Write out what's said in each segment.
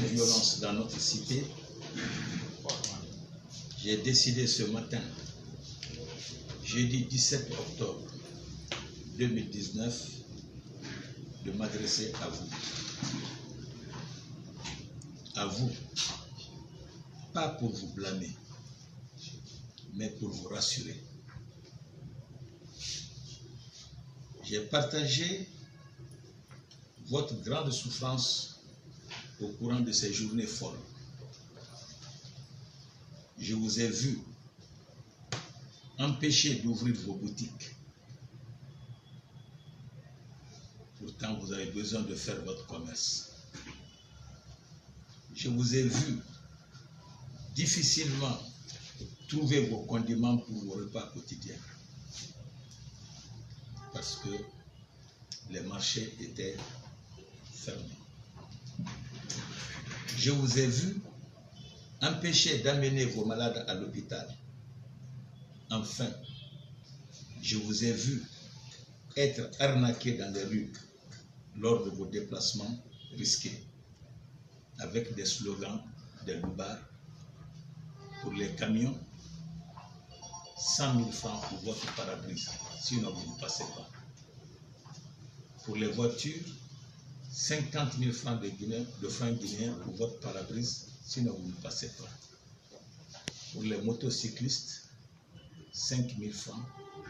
de violence dans notre cité, j'ai décidé ce matin, jeudi 17 octobre 2019, de m'adresser à vous. À vous, pas pour vous blâmer, mais pour vous rassurer. J'ai partagé votre grande souffrance au courant de ces journées folles. Je vous ai vu empêcher d'ouvrir vos boutiques. Pourtant, vous avez besoin de faire votre commerce. Je vous ai vu difficilement trouver vos condiments pour vos repas quotidiens. Parce que les marchés étaient fermés. Je vous ai vu empêcher d'amener vos malades à l'hôpital. Enfin, je vous ai vu être arnaqué dans les rues lors de vos déplacements risqués, avec des slogans, des loubards. Pour les camions, 100 000 francs pour votre pare-brise, sinon vous ne passez pas. Pour les voitures, 50 000 francs de francs guinéens pour votre pare-brise, sinon vous ne passez pas. Pour les motocyclistes, 5 000 francs,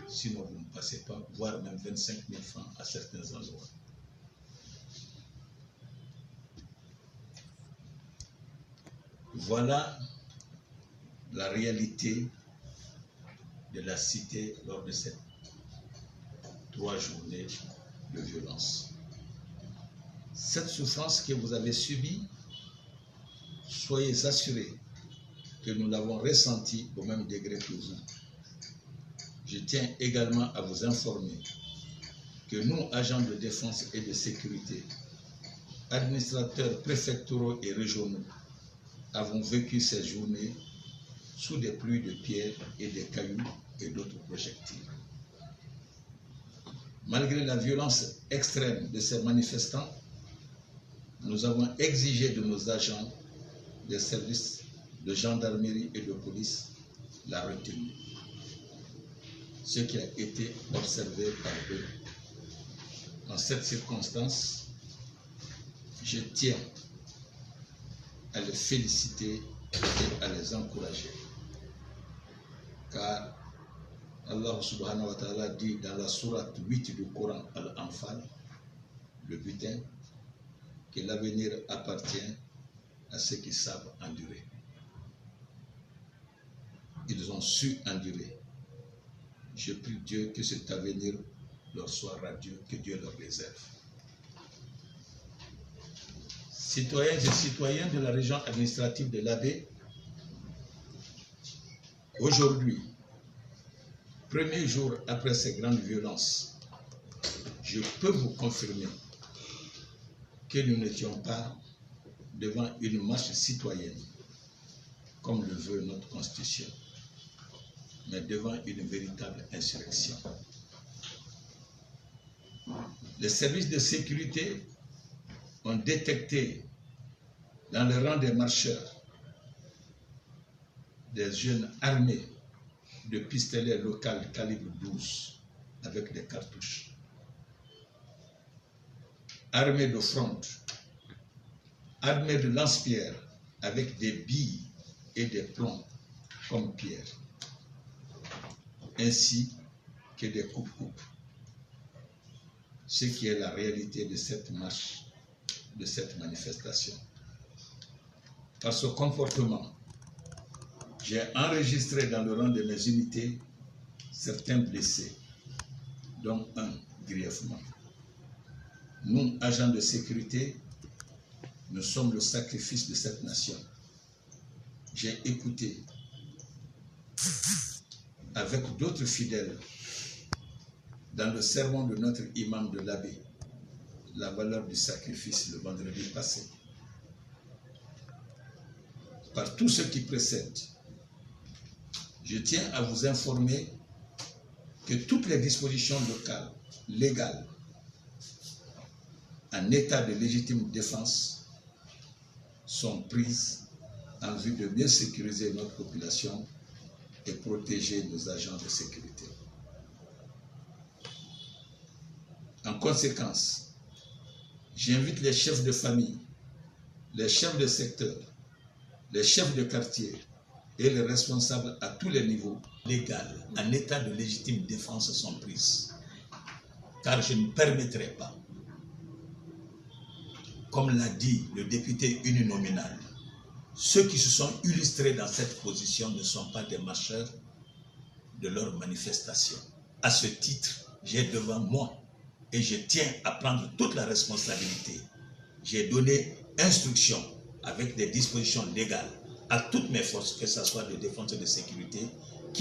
sinon vous ne passez pas, voire même 25 000 francs à certains endroits. Voilà la réalité de la cité lors de ces 3 journées de violence. Cette souffrance que vous avez subie, soyez assurés que nous l'avons ressentie au même degré que vous. Je tiens également à vous informer que nous, agents de défense et de sécurité, administrateurs préfectoraux et régionaux, avons vécu ces journées sous des pluies de pierres et des cailloux et d'autres projectiles. Malgré la violence extrême de ces manifestants, nous avons exigé de nos agents des services de gendarmerie et de police la retenue, ce qui a été observé par eux. En cette circonstance, je tiens à les féliciter et à les encourager. Car Allah subhanahu wa ta'ala dit dans la sourate 8 du Coran Al-Anfal, le butin, que l'avenir appartient à ceux qui savent endurer. Ils ont su endurer. Je prie Dieu que cet avenir leur soit radieux, que Dieu leur réserve. Citoyens et citoyens de la région administrative de l'Abbé, aujourd'hui, premier jour après ces grandes violences, je peux vous confirmer que nous n'étions pas devant une marche citoyenne, comme le veut notre Constitution, mais devant une véritable insurrection. Les services de sécurité ont détecté dans le rang des marcheurs des jeunes armés de pistolets locaux calibre 12 avec des cartouches, armés de fronde, armés de lance-pierres avec des billes et des plombs comme pierre, ainsi que des coupes-coupes. Ce qui est la réalité de cette marche, de cette manifestation. Par ce comportement, j'ai enregistré dans le rang de mes unités certains blessés, dont un grièvement. Nous, agents de sécurité, nous sommes le sacrifice de cette nation. J'ai écouté avec d'autres fidèles dans le sermon de notre imam de l'Abbé la valeur du sacrifice le vendredi passé. Par tout ce qui précède, je tiens à vous informer que toutes les dispositions locales, légales, en état de légitime défense, sont prises en vue de mieux sécuriser notre population et protéger nos agents de sécurité. En conséquence, j'invite les chefs de famille, les chefs de secteur, les chefs de quartier et les responsables à tous les niveaux légaux en état de légitime défense sont prises. Car je ne permettrai pas, comme l'a dit le député uninominal, ceux qui se sont illustrés dans cette position ne sont pas des marcheurs de leur manifestation. À ce titre, j'ai devant moi, et je tiens à prendre toute la responsabilité, j'ai donné instruction avec des dispositions légales à toutes mes forces, que ce soit de défense et de sécurité,